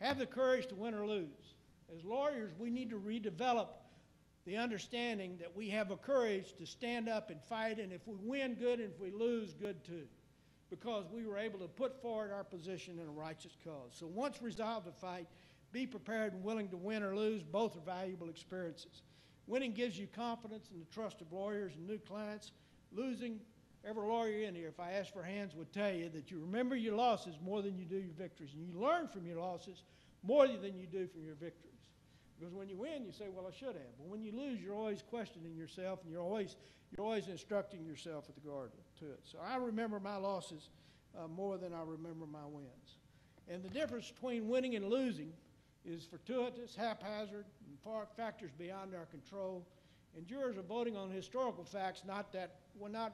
Have the courage to win or lose. As lawyers, we need to redevelop the understanding that we have a courage to stand up and fight, and if we win, good, and if we lose, good too, because we were able to put forward our position in a righteous cause. So once resolved to fight, be prepared and willing to win or lose. Both are valuable experiences. Winning gives you confidence in the trust of lawyers and new clients. Losing, every lawyer in here, if I ask for hands, would tell you that you remember your losses more than you do your victories, and you learn from your losses more than you do from your victories. Because when you win, you say, well, I should have. But when you lose, you're always questioning yourself, and you're always instructing yourself with regard to it. So I remember my losses more than I remember my wins. And the difference between winning and losing is fortuitous, haphazard, and factors beyond our control. And jurors are voting on historical facts, not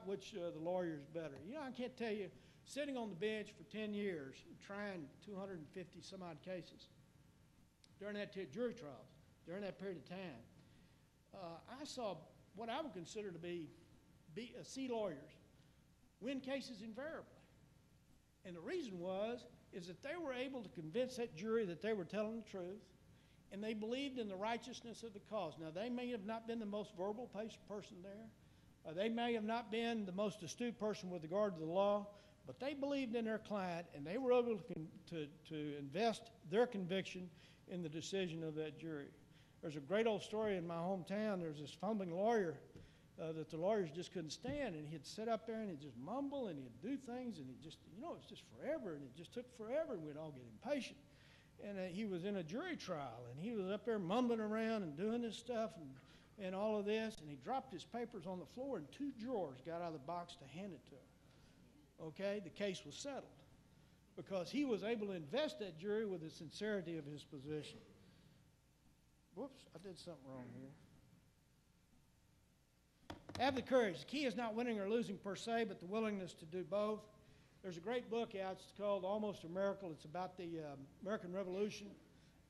which the lawyer is better. You know, I can't tell you, sitting on the bench for 10 years, trying 250 some odd cases, during that jury trials, during that period of time, I saw what I would consider to be C lawyers win cases invariably. And the reason is that they were able to convince that jury that they were telling the truth, and they believed in the righteousness of the cause. Now, they may have not been the most verbal person there. They may have not been the most astute person with regard to the law, but they believed in their client, and they were able to invest their conviction in the decision of that jury. There's a great old story in my hometown. There's this fumbling lawyer that the lawyers just couldn't stand, and he'd sit up there and he'd just mumble and he'd do things, and he'd just, you know, it's just forever, and it just took forever, and we'd all get impatient. And he was in a jury trial, and he was up there mumbling around and doing this stuff and all of this, and he dropped his papers on the floor, and two drawers got out of the box to hand it to him. Okay, the case was settled because he was able to invest that jury with the sincerity of his position. Whoops, I did something wrong here. Have the courage. The key is not winning or losing per se, but the willingness to do both. There's a great book out. It's called Almost a Miracle. It's about the American Revolution.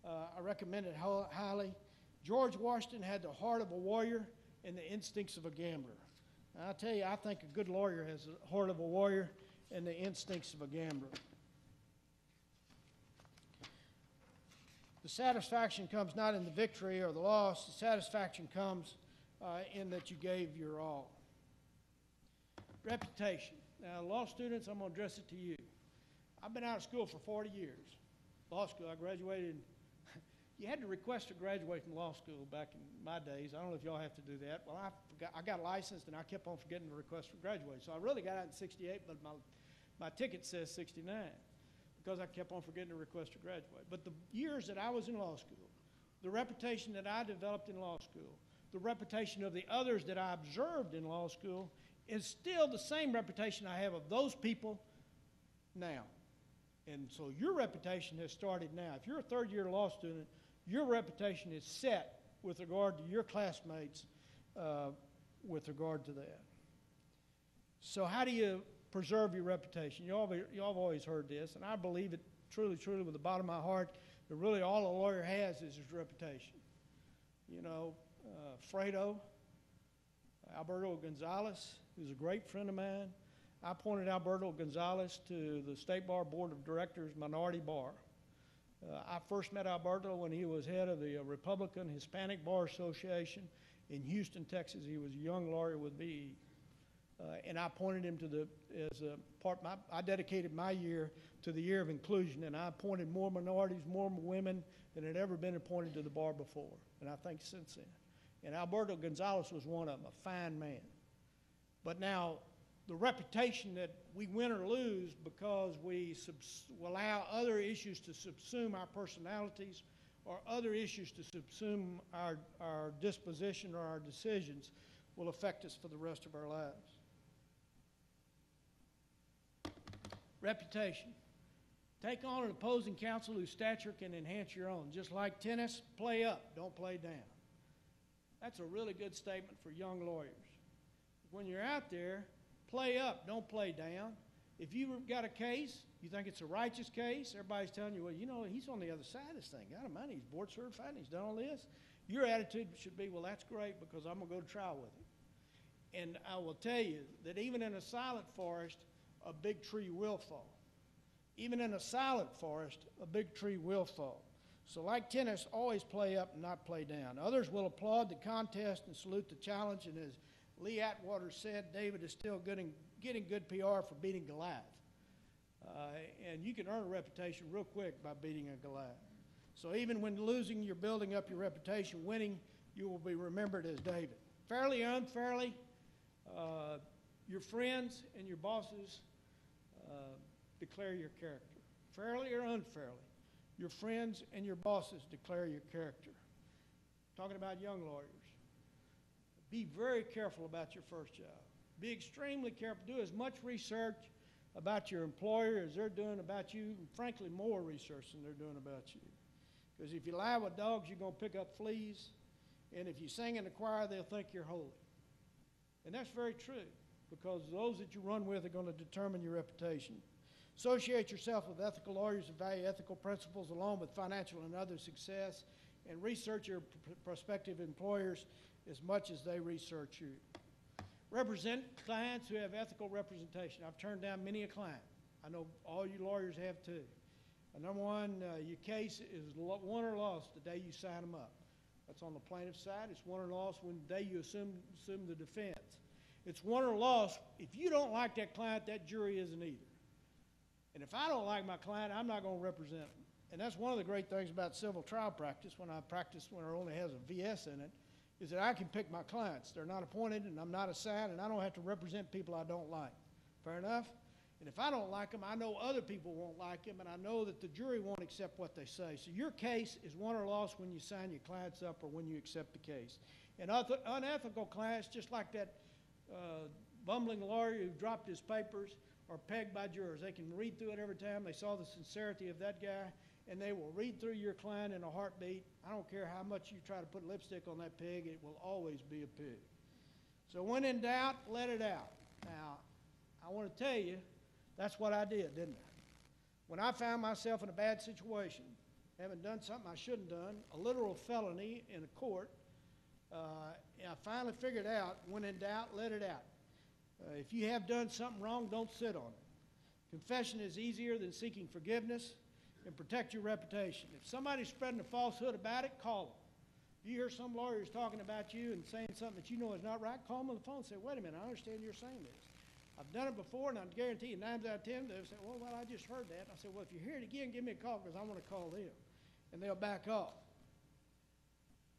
I recommend it highly. George Washington had the heart of a warrior and the instincts of a gambler. And I'll tell you, I think a good lawyer has the heart of a warrior and the instincts of a gambler. The satisfaction comes not in the victory or the loss. The satisfaction comes in that you gave your all. Reputation. Now, law students, I'm going to address it to you. I've been out of school for 40 years. Law school, I graduated. You had to request to graduate from law school back in my days. I don't know if y'all have to do that. Well, I got licensed, and I kept on forgetting to request for graduation. So I really got out in 68, but my ticket says 69 because I kept on forgetting to request to graduate. But the years that I was in law school, the reputation that I developed in law school, the reputation of the others that I observed in law school is still the same reputation I have of those people now. And so your reputation has started now. If you're a third-year law student, your reputation is set with regard to your classmates with regard to that. So how do you preserve your reputation? Y'all have always heard this, and I believe it truly, truly with the bottom of my heart, that really all a lawyer has is his reputation. You know, Fredo, Alberto Gonzalez, who's a great friend of mine. I appointed Alberto Gonzalez to the State Bar Board of Directors Minority Bar. I first met Alberto when he was head of the Republican Hispanic Bar Association in Houston, Texas. He was a young lawyer with me. And I appointed him I dedicated my year to the year of inclusion, and I appointed more minorities, more women than had ever been appointed to the bar before, and I think since then. And Alberto Gonzalez was one of them, a fine man. But now, the reputation that we win or lose because we allow other issues to subsume our personalities or other issues to subsume our disposition or our decisions will affect us for the rest of our lives. Reputation. Take on an opposing counsel whose stature can enhance your own. Just like tennis, play up, don't play down. That's a really good statement for young lawyers. When you're out there, play up, don't play down. If you've got a case, you think it's a righteous case, everybody's telling you, well, you know, he's on the other side of this thing. Got him money, he's board certified, and he's done all this. Your attitude should be, well, that's great because I'm going to go to trial with him. And I will tell you that even in a silent forest, a big tree will fall. Even in a silent forest, a big tree will fall. So like tennis, always play up and not play down. Others will applaud the contest and salute the challenge, and as Lee Atwater said, David is still getting good PR for beating Goliath. And you can earn a reputation real quick by beating a Goliath. So even when losing, you're building up your reputation. Winning, you will be remembered as David. Fairly or unfairly, your friends and your bosses declare your character. Fairly or unfairly, your friends and your bosses declare your character. Talking about young lawyers. Be very careful about your first job. Be extremely careful. Do as much research about your employer as they're doing about you, and frankly, more research than they're doing about you. Because if you lie with dogs, you're going to pick up fleas, and if you sing in the choir, they'll think you're holy. And that's very true, because those that you run with are going to determine your reputation. Associate yourself with ethical lawyers who value ethical principles along with financial and other success, and research your prospective employers as much as they research you. Represent clients who have ethical representation. I've turned down many a client. I know all you lawyers have too. Number one, your case is won or lost the day you sign them up. That's on the plaintiff's side. It's won or lost when the day you assume the defense. It's won or lost if you don't like that client, that jury isn't either. And if I don't like my client, I'm not going to represent them. And that's one of the great things about civil trial practice when it only has a VS in it, is that I can pick my clients. They're not appointed, and I'm not assigned, and I don't have to represent people I don't like. Fair enough? And if I don't like them, I know other people won't like them, and I know that the jury won't accept what they say. So your case is won or lost when you sign your clients up or when you accept the case. And unethical clients, just like that bumbling lawyer who dropped his papers, are pegged by jurors. They can read through it every time. They saw the sincerity of that guy, and they will read through your client in a heartbeat. I don't care how much you try to put lipstick on that pig, it will always be a pig. So when in doubt, let it out. Now, I want to tell you, that's what I did, didn't I? When I found myself in a bad situation, having done something I shouldn't have done, a literal felony in a court, I finally figured out, when in doubt, let it out. If you have done something wrong, don't sit on it. Confession is easier than seeking forgiveness, and protect your reputation. If somebody's spreading a falsehood about it, call them. If you hear some lawyers talking about you and saying something that you know is not right, call them on the phone and say, wait a minute, I understand you're saying this. I've done it before, and I guarantee you 9 out of 10, they'll say, well, I just heard that. And I said, well, if you hear it again, give me a call because I want to call them. And they'll back off.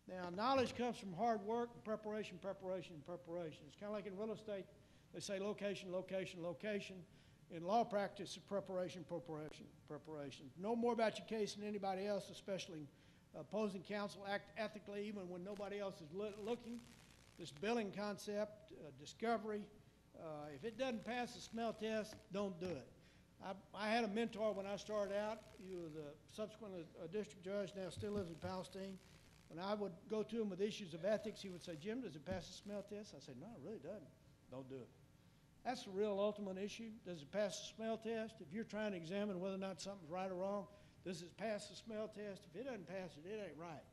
Now, knowledge comes from hard work, preparation, preparation, and preparation. It's kind of like in real estate. They say location, location, location. In law practice, preparation, preparation, preparation. Know more about your case than anybody else, especially opposing counsel. Act ethically even when nobody else is looking. This billing concept, discovery. If it doesn't pass the smell test, don't do it. I had a mentor when I started out. He was subsequently a district judge, now still lives in Palestine. When I would go to him with issues of ethics, he would say, Jim, does it pass the smell test? I said, no, it really doesn't. Don't do it. That's the real ultimate issue. Does it pass the smell test? If you're trying to examine whether or not something's right or wrong, does it pass the smell test? If it doesn't pass it, it ain't right.